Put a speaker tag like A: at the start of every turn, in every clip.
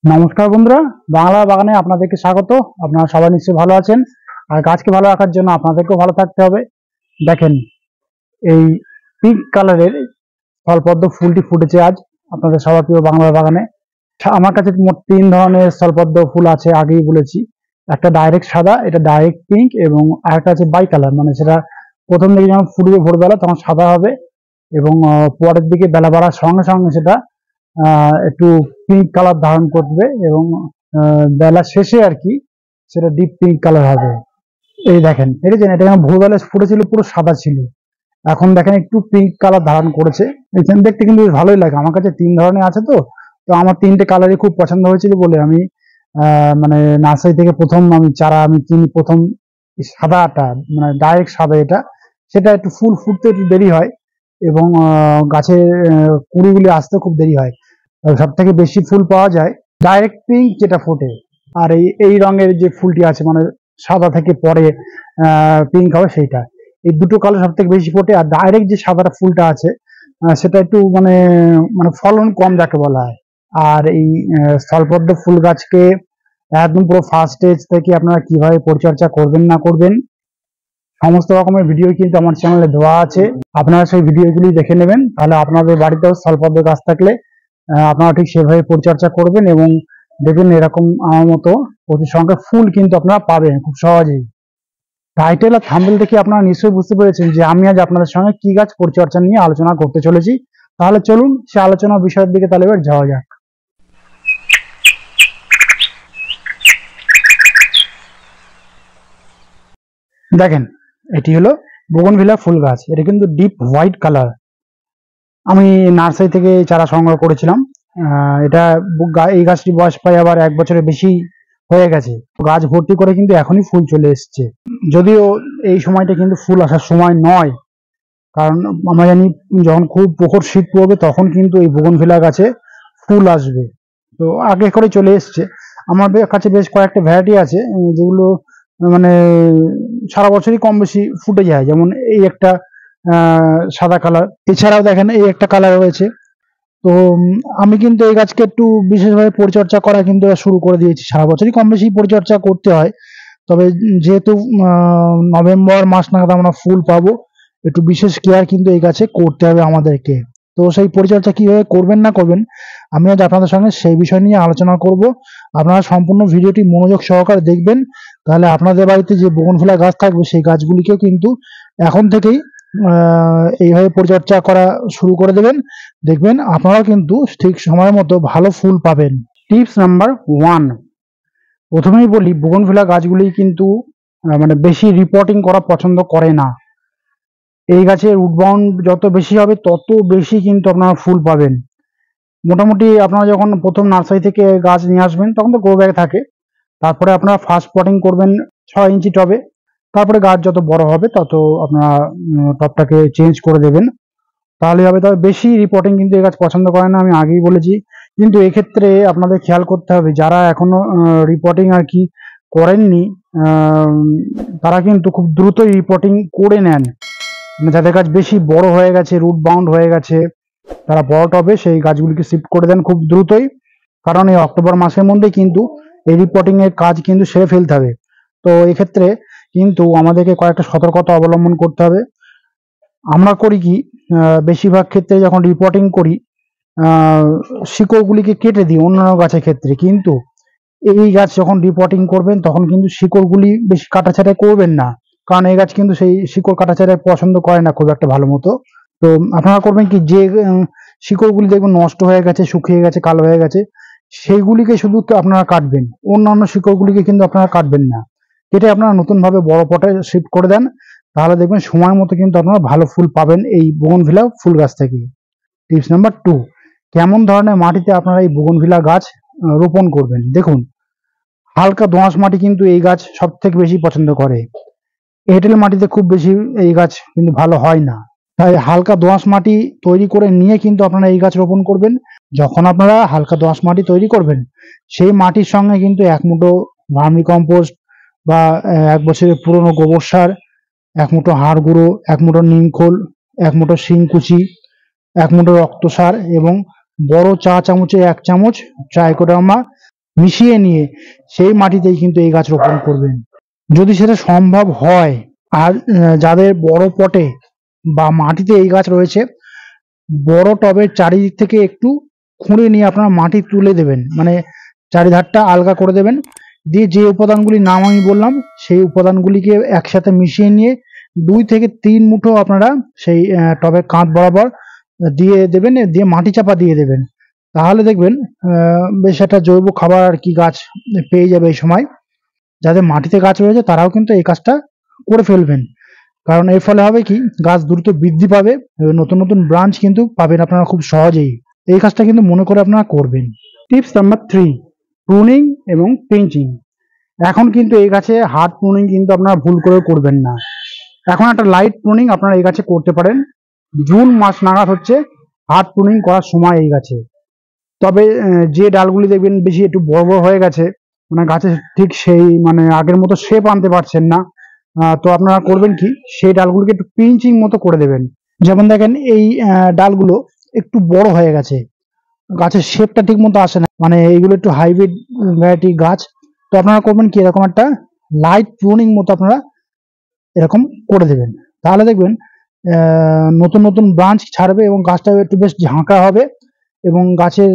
A: নমস্কার বন্ধুরা, বাংলা বাগানে আপনাদেরকে স্বাগত। আপনারা সবাই নিশ্চয়ই ভালো আছেন। আর গাছকে ভালো রাখার জন্য আপনাদেরকেও ভালো থাকতে হবে। দেখেন, এই পিঙ্ক কালারের স্থলপদ্ম ফুলটি ফুটেছে আজ আপনাদের সবার প্রিয় বাংলা বাগানে। আমার কাছে মোট 3 ধরনের স্থলপদ্ম ফুল আছে, আগেই বলেছি। একটা ডাইরেক্ট সাদা, এটা ডাইরেক্ট পিঙ্ক, এবং আরেকটা আছে বাই কালার, মানে সেটা প্রথম দিকে যখন ফুটবে ভোরবেলা তখন সাদা হবে, এবং পরের দিকে বেলা বাড়ার সঙ্গে সঙ্গে সেটা একটু পিঙ্ক কালার ধারণ করবে, এবং বেলা শেষে আর কি সেটা ডিপ পিঙ্ক কালার হবে। এই দেখেন, দেখেছেন, এটা যখন ভোরবেলা ফুটেছিল পুরো সাদা ছিল, এখন দেখেন একটু পিঙ্ক কালার ধারণ করেছে। এখানে দেখতে কিন্তু বেশ ভালোই লাগে। আমার কাছে 3 ধরনের আছে, তো তো আমার 3টে কালারই খুব পছন্দ হয়েছিল বলে আমি মানে নার্সারি থেকে প্রথম আমি চারা আমি কিনি, প্রথম সাদাটা, মানে ডাইরেক্ট সাদা এটা, সেটা একটু ফুল ফুটতে একটু দেরি হয়, এবং গাছের কুড়িগুলি আসতে খুব দেরি হয়। সব থেকে বেশি ফুল পাওয়া যায় ডাইরেক্ট পিঙ্ক যেটা ফোটে। আর এই রঙের যে ফুলটি আছে, মানে সাদা থেকে পরে পিঙ্ক হবে, সেইটা। এই দুটো কালার সব থেকে বেশি ফোটে। আর ডাইরেক্ট যে সাদা ফুলটা আছে সেটা একটু মানে মানে ফলন কম যাকে বলা হয়। আর এই স্থলপদ্ম ফুল গাছকে একদম পুরো ফার্স্ট স্টেজ থেকে আপনারা কিভাবে পরিচর্যা করবেন না করবেন সমস্ত রকমের ভিডিও কিন্তু আমার চ্যানেলে দেওয়া আছে। আপনারা সেই ভিডিওগুলি দেখে নেবেন, তাহলে আপনাদের বাড়িতেও স্থলপদ্ম গাছ থাকলে আপনারা ঠিক সেভাবে পরিচর্যা করবেন, এবং দেখবেন এরকম আমার মতো প্রচুর সংখ্যক ফুল কিন্তু আপনারা পাবেন খুব সহজেই। টাইটেল আর থাম্বনেল দেখে আপনারা নিশ্চয়ই বুঝতে পেরেছেন যে আমি আজ আপনাদের সঙ্গে কি গাছ পরিচর্যা নিয়ে আলোচনা করতে চলেছি। তাহলে চলুন সে আলোচনা বিষয়ের দিকে তাহলে এবার যাওয়া যাক। দেখেন, এটি হলো বোগনভিলা ফুল গাছ। এটা কিন্তু ডিপ হোয়াইট কালার। আমি নার্সারি থেকে চারা সংগ্রহ করেছিলাম। এটা এই গাছটি বয়স প্রায় আবার 1 বছরের বেশি হয়ে গেছে। গাছ ভর্তি করে কিন্তু এখনই ফুল চলে এসছে, যদিও এই সময়টা কিন্তু ফুল আসার সময় নয়। কারণ আমরা জানি যখন খুব প্রখর শীত পড়বে তখন কিন্তু এই বোগনভিলা গাছে ফুল আসবে। তো আগে করে চলে এসছে। আমাদের কাছে বেশ কয়েকটা ভ্যারাইটি আছে যেগুলো মানে সারা বছরই কম বেশি ফুটে যায়। যেমন এই একটা সাদা কালার, এছাড়াও দেখেন এই একটা কালার রয়েছে। তো আমি কিন্তু এই গাছকে একটু বিশেষভাবে পরিচর্যা করা কিন্তু শুরু করে দিয়েছি। সারা বছরই কম বেশি পরিচর্যা করতে হয়, তবে যেহেতু নভেম্বর মাস নাগাদ আমরা ফুল পাবো, একটু বিশেষ কেয়ার কিন্তু এই গাছে করতে হবে আমাদেরকে। তো সেই পরিচর্যা কিভাবে করবেন না করবেন আমি আজ আপনাদের সঙ্গে সেই বিষয় নিয়ে আলোচনা করব। আপনারা সম্পূর্ণ ভিডিওটি মনোযোগ সহকারে দেখবেন, তাহলে আপনাদের বাড়িতে যে বোগনভিলা গাছ থাকবে সেই গাছগুলিকেও কিন্তু এখন থেকেই এইভাবে পরিচর্যা করা শুরু করে দেবেন। দেখবেন আপনারা কিন্তু ঠিক সময় মতো ভালো ফুল পাবেন। টিপস নাম্বার 1, প্রথমেই বলি বোগনভিলা গাছগুলি কিন্তু মানে বেশি রিপোর্টিং করা পছন্দ করে না। এই গাছের রুট বাউন্ড যত বেশি হবে তত বেশি কিন্তু আপনারা ফুল পাবেন। মোটামুটি আপনারা যখন প্রথম নার্সারি থেকে গাছ নিয়ে আসবেন তখন তো গ্রো ব্যাগ থাকে, তারপরে আপনারা ফার্স্ট পটিং করবেন 6 ইঞ্চি টবে। তারপরে গাছ যত বড় হবে তত আপনারা টবটাকে চেঞ্জ করে দেবেন, তাহলে হবে। তবে বেশি রিপোর্টিং কিন্তু এই গাছ পছন্দ করে না, আমি আগেই বলেছি। কিন্তু এক্ষেত্রে আপনাদের খেয়াল করতে হবে, যারা এখনো রিপোর্টিং আর কি করেননি তারা কিন্তু খুব দ্রুতই রিপোর্টিং করে নেন। মানে যাদের গাছ বেশি বড় হয়ে গেছে, রুট বাউন্ড হয়ে গেছে, তারা বড় টবে সেই গাছগুলিকে শিফট করে দেন খুব দ্রুতই, কারণ এই অক্টোবর মাসের মধ্যে কিন্তু এই রিপোর্টিং এর কাজ কিন্তু সেরে ফেলতে হবে। তো এক্ষেত্রে কিন্তু আমাদেরকে কয়েকটা সতর্কতা অবলম্বন করতে হবে। আমরা করি কি, বেশিরভাগ ক্ষেত্রে যখন রিপোর্টিং করি শিকড়গুলিকে কেটে দিই অন্যান্য গাছের ক্ষেত্রে, কিন্তু এই গাছ যখন রিপোর্টিং করবেন তখন কিন্তু শিকড়গুলি বেশি কাটাছাঁটাই করবেন না, কারণ এই গাছ কিন্তু সেই শিকড় কাটাছাঁটাই পছন্দ করে না খুব একটা ভালো মতো। তো আপনারা করবেন কি, যে শিকড়গুলি দেখবেন নষ্ট হয়ে গেছে, শুকিয়ে গেছে, কালো হয়ে গেছে, সেইগুলিকে শুধু আপনারা কাটবেন, অন্যান্য শিকড়গুলিকে কিন্তু আপনারা কাটবেন না। কেটে আপনারা নতুনভাবে বড় পটে শিফট করে দেন, তাহলে দেখবেন সময় মতো কিন্তু আপনারা ভালো ফুল পাবেন এই বোগনভিলা ফুল গাছ থেকে। টিপস নাম্বার 2, কেমন ধরনের মাটিতে আপনারা এই বোগনভিলা গাছ রোপণ করবেন। দেখুন, হালকা দোআঁশ মাটি কিন্তু এই গাছ সব থেকে বেশি পছন্দ করে। এঁটেল মাটিতে খুব বেশি এই গাছ কিন্তু ভালো হয় না, তাই হালকা দোআঁশ মাটি তৈরি করে নিয়ে কিন্তু আপনারা এই গাছ রোপণ করবেন। যখন আপনারা হালকা দোআঁশ মাটি তৈরি করবেন সেই মাটির সঙ্গে কিন্তু 1 মুঠো ভার্মি কম্পোস্ট বা 1 বছরের পুরনো গোবর সার, 1 মুঠো হাড় গুঁড়ো, 1 মুঠো নিমখোল, 1 মুঠো শিংকুচি, 1 মুঠো রক্ত সার, এবং বড় চা চামচে 1 চামচ ট্রাইকোডার্মা মিশিয়ে নিয়ে সেই মাটিতেই কিন্তু এই গাছ রোপণ করবেন। যদি সেটা সম্ভব হয়, আর যাদের বড় পটে বা মাটিতে এই গাছ রয়েছে, বড় টবের চারিদিক থেকে একটু খুঁড়ে নিয়ে আপনারা মাটি তুলে দেবেন, মানে চারিধারটা আলগা করে দেবেন, দিয়ে যে উপাদানগুলির নাম আমি বললাম সেই উপাদানগুলিকে একসাথে মিশিয়ে নিয়ে 2 থেকে 3 মুঠো আপনারা সেই টবের কাঁধ বরাবর দিয়ে দেবেন, দিয়ে মাটি চাপা দিয়ে দেবেন। তাহলে দেখবেন বেশ একটা জৈব খাবার আর কি গাছ পেয়ে যাবে এই সময়। যাদের মাটিতে গাছ রয়েছে তারাও কিন্তু এই কাজটা করে ফেলবেন, কারণ এর ফলে হবে কি, গাছ দ্রুত বৃদ্ধি পাবে এবং নতুন নতুন ব্রাঞ্চ কিন্তু পাবেন আপনারা খুব সহজেই। এই কাজটা কিন্তু মনে করে আপনারা করবেন। টিপস নাম্বার 3, প্রুনিং এবং পিঞ্চিং। এখন কিন্তু এই গাছে হার্ড প্রুনিং কিন্তু আপনারা ভুল করে করবেন না। এখন একটা লাইট প্রুনিং আপনারা এই গাছে করতে পারেন। জুন মাস নাগাদ হচ্ছে হার্ড প্রুনিং করার সময় এই গাছে। তবে যে ডালগুলি দেখবেন বেশি একটু বড় বড় হয়ে গেছে, মানে গাছে ঠিক সেই মানে আগের মতো শেপ আনতে পারছেন না, তো আপনারা করবেন কি, সেই ডালগুলোকে একটু পিঞ্চিং মতো করে দেবেন। যেমন দেখেন এই ডালগুলো একটু বড় হয়ে গেছে, গাছের শেপটা ঠিক মতো আসে না, মানে এইগুলো একটু হাইব্রিড ভ্যারাইটি গাছ। তো আপনারা করবেন কি, এরকম একটা লাইট প্রুনিং মতো আপনারা এরকম করে দেবেন। তাহলে দেখবেন নতুন নতুন ব্রাঞ্চ ছাড়বে এবং গাছটা একটু বেশ ঝাঁকা হবে, এবং গাছের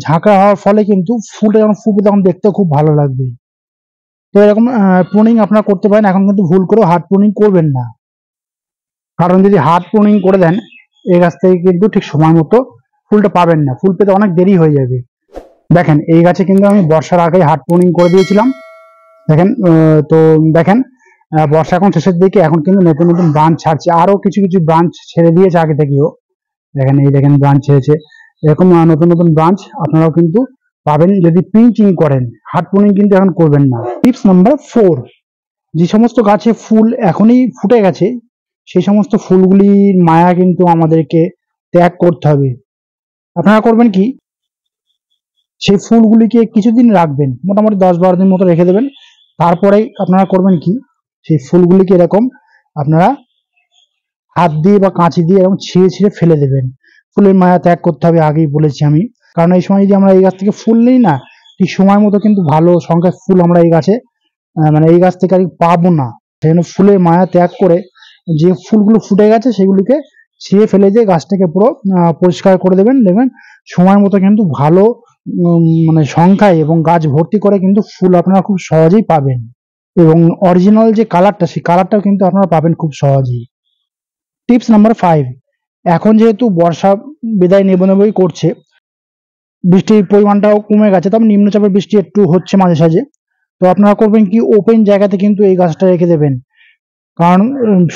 A: ঝাঁকা হওয়ার ফলে কিন্তু ফুলটা যখন ফুটবে তখন দেখতেও খুব ভালো লাগবে। তো এরকম প্রুনিং আপনারা করতে পারেন। এখন কিন্তু ভুল করেও হার্ড প্রুনিং করবেন না, কারণ যদি হার্ড প্রুনিং করে দেন এই গাছ থেকে কিন্তু ঠিক সময় মতো ফুলটা পাবেন না, ফুল পেতে অনেক দেরি হয়ে যাবে। দেখেন এই গাছে কিন্তু আমি বর্ষার আগেই হার্ড প্রুনিং করে দিয়েছিলাম। দেখেন তো দেখেন বর্ষা এখন শেষের দিকে, এখন কিন্তু নতুন নতুন ব্রাঞ্চ ছাড়ছে, আরো কিছু কিছু ব্রাঞ্চ ছেড়ে দিয়েছে আগে থেকেও। দেখেন এই দেখেন ব্রাঞ্চ ছেড়েছে, এরকম নতুন নতুন ব্রাঞ্চ আপনারাও কিন্তু পাবেন যদি পিঞ্চিং করেন। হার্ড প্রুনিং কিন্তু এখন করবেন না। টিপস নাম্বার 4, যে সমস্ত গাছে ফুল এখনই ফুটে গেছে সেই সমস্ত ফুলগুলির মায়া কিন্তু আমাদেরকে ত্যাগ করতে হবে। আপনারা করবেন কি, সেই ফুলগুলিকে কিছুদিন রাখবেন, মোটামুটি 10-12 দিন মতো রেখে দেবেন। তারপরে আপনারা করবেন কি, সেই ফুলগুলিকে এরকম আপনারা হাত দিয়ে বা কাঁচি দিয়ে এরকম ছিঁড়ে ছিঁড়ে ফেলে দেবেন। ফুলের মায়া ত্যাগ করতে হবে, আগেই বলেছি আমি। কারণ এই সময় যদি আমরা এই গাছ থেকে ফুল নিই না, ঠিক সময় মতো কিন্তু ভালো সংখ্যায় ফুল আমরা এই গাছে মানে এই গাছ থেকে আর পাবো না। সেই জন্য ফুলের মায়া ত্যাগ করে যে ফুলগুলো ফুটে গেছে সেগুলিকে ছিঁড়ে ফেলে দিয়ে গাছটাকে পুরো পরিষ্কার করে দেবেন। দেখবেন সময় মতো কিন্তু ভালো মানে সংখ্যায় এবং গাছ ভর্তি করে কিন্তু ফুল আপনারা খুব সহজেই পাবেন, এবং অরিজিনাল যে কালারটা সেই কালারটাও কিন্তু আপনারা পাবেন খুব সহজেই। টিপস নাম্বার 5, এখন যেহেতু বর্ষা বিদায় নেবো নেবোই করছে, বৃষ্টির পরিমাণটাও কমে গেছে, তবে নিম্নচাপের বৃষ্টি একটু হচ্ছে মাঝে সাঝে। তো আপনারা করবেন কি, ওপেন জায়গাতে কিন্তু এই গাছটা রেখে দেবেন, কারণ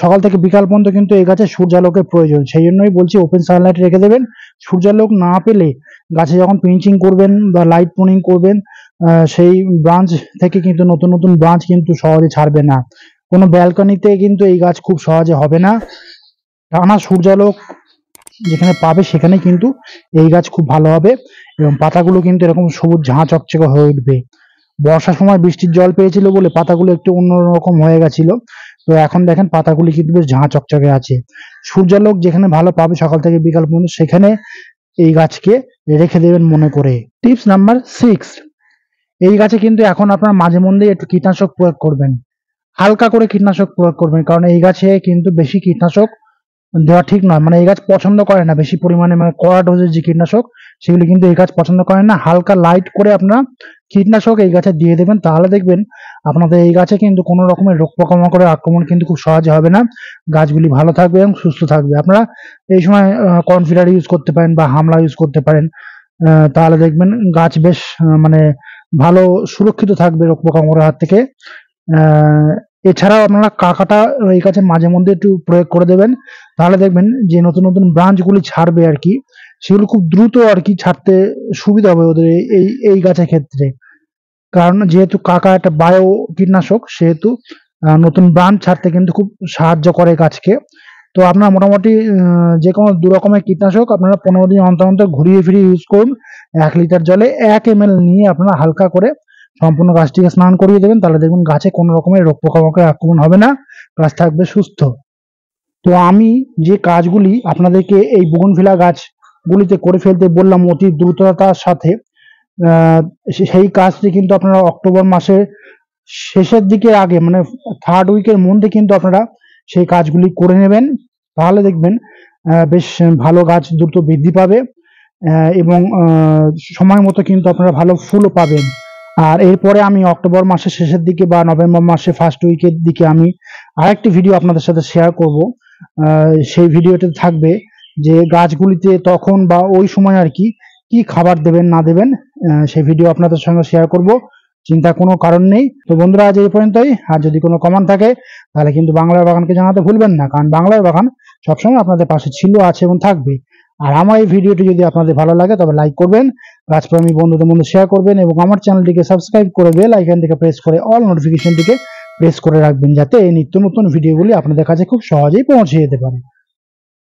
A: সকাল থেকে বিকাল পর্যন্ত কিন্তু এই গাছে সূর্যালোকের প্রয়োজন। সেই জন্যই বলছি ওপেন সানলাইট রেখে দেবেন। সূর্যালোক না পেলে গাছে যখন পিঞ্চিং করবেন বা লাইট প্রুনিং করবেন, সেই ব্রাঞ্চ থেকে কিন্তু নতুন নতুন ব্রাঞ্চ কিন্তু সহজে ছাড়বে না। কোনো ব্যালকনিতে কিন্তু এই গাছ খুব সহজে হবে না, টানা সূর্যালোক যেখানে পাবে সেখানে কিন্তু এই গাছ খুব ভালো হবে, এবং পাতাগুলো কিন্তু এরকম সবুজ ঝাঁ চকচকে হয়ে উঠবে। বর্ষার সময় বৃষ্টির জল পেয়েছিল বলে পাতাগুলো একটু অন্যরকম হয়ে গেছিল, তো এখন দেখেন পাতাগুলি কিন্তু বেশ ঝাঁ চকচকে আছে। সূর্যালোক যেখানে ভালো পাবে সকাল থেকে বিকাল পর্যন্ত সেখানে এই গাছকে রেখে দেবেন মনে করে। টিপস নাম্বার 6, এই গাছে কিন্তু এখন আপনার মাঝে মধ্যে একটু কীটনাশক প্রয়োগ করবেন, হালকা করে কীটনাশক প্রয়োগ করবেন, কারণ এই গাছে কিন্তু বেশি কীটনাশক দেওয়া ঠিক নয়। মানে এই গাছ পছন্দ করে না বেশি পরিমাণে, মানে কড়া ডোজের যে কীটনাশক সেগুলি কিন্তু এই গাছ পছন্দ করে না। হালকা লাইট করে আপনারা কীটনাশক এই গাছে দিয়ে দেবেন, তাহলে দেখবেন আপনাদের এই গাছে কিন্তু কোনো রকমের রোগ পোকামাকড়ের আক্রমণ কিন্তু খুব সহজে হবে না, গাছগুলি ভালো থাকবে এবং সুস্থ থাকবে। আপনারা এই সময় কর্নফিডার ইউজ করতে পারেন বা হামলা ইউজ করতে পারেন, তাহলে দেখবেন গাছ বেশ মানে ভালো সুরক্ষিত থাকবে রোগ পোকামাকড়ের হাত থেকে। এছাড়াও আপনারা কাকাটা এই গাছে মাঝে মধ্যে একটু প্রয়োগ করে দেবেন, তাহলে দেখবেন যে নতুন নতুন ব্রাঞ্চগুলি ছাড়বে আর কি, সেগুলো খুব দ্রুত আর কি ছাড়তে সুবিধা হবে ওদের এই এই গাছের ক্ষেত্রে। কারণ যেহেতু কাকা একটা বায়ো কীটনাশক, সেহেতু নতুন ব্রাঞ্চ ছাড়তে কিন্তু খুব সাহায্য করে গাছকে। তো আপনারা মোটামুটি যে কোনো 2 রকমের কীটনাশক আপনারা 15 দিন অন্তর অন্তর ঘুরিয়ে ফিরিয়ে ইউজ করুন। 1 লিটার জলে 1 ml নিয়ে আপনারা হালকা করে সম্পূর্ণ গাছটিকে স্নান করিয়ে দেবেন, তাহলে দেখবেন গাছে কোনো রকমের রোগ পোকামাকড়ের আক্রমণ হবে না, গাছ থাকবে সুস্থ। তো আমি যে কাজগুলি আপনাদেরকে এই বোগনভিলা গাছগুলিতে করে ফেলতে বললাম অতি দ্রুততার সাথে, সেই কাজটি কিন্তু আপনারা অক্টোবর মাসের শেষের দিকে আগে মানে 3rd উইকের মধ্যে কিন্তু আপনারা সেই কাজগুলি করে নেবেন। তাহলে দেখবেন বেশ ভালো গাছ দ্রুত বৃদ্ধি পাবে এবং সময় মতো কিন্তু আপনারা ভালো ফুলও পাবেন। আর এরপরে আমি অক্টোবর মাসের শেষের দিকে বা নভেম্বর মাসের 1st উইকের দিকে আমি আরেকটি ভিডিও আপনাদের সাথে শেয়ার করব। সেই ভিডিওতে থাকবে যে গাছগুলিতে তখন বা ওই সময় আর কি কি খাবার দেবেন না দেবেন, সেই ভিডিও আপনাদের সঙ্গে শেয়ার করব। চিন্তার কোনো কারণ নেই। তো বন্ধুরা আজ এই পর্যন্তই। আর যদি কোনো কমেন্ট থাকে তাহলে কিন্তু বাংলার বাগানকে জানাতে ভুলবেন না, কারণ বাংলার বাগান সবসময় আপনাদের পাশে ছিল, আছে এবং থাকবে। আর আমার এই ভিডিওটি যদি আপনাদের ভালো লাগে তবে লাইক করবেন, গাছপ্রেমী বন্ধুদের মধ্যে শেয়ার করবেন এবং আমার চ্যানেলটিকে সাবস্ক্রাইব করে বেল আইকনটিকে প্রেস করে অল নোটিফিকেশনটিকে প্রেস করে রাখবেন, যাতে এই নিত্য নতুন ভিডিওগুলি আপনাদের কাছে খুব সহজেই পৌঁছে যেতে পারে।